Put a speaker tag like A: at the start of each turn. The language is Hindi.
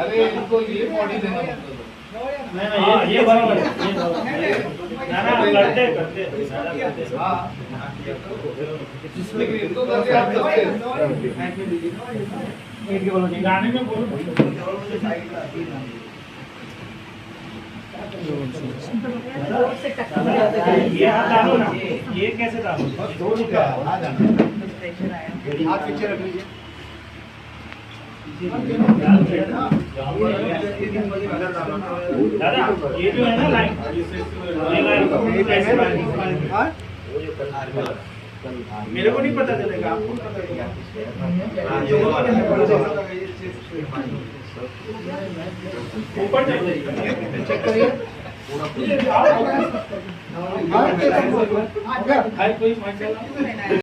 A: अरे इनको ये बॉडी देना मतलब
B: नहीं ये बराबर है, ये बराबर है। ना करते हाँ
A: लेकिन इनको करके आप करते
B: गाने में बोलो ये हाथ डालो ना, ये कैसे डालो?
A: दो रुपया आ जाना हाथ पीछे रख लीजिए
B: दादा ये जो है ना लाइन, ये लाइन मेरे को नहीं पता चलेगा, आपको पता चलेगा। ऊपर चेक करिए कोई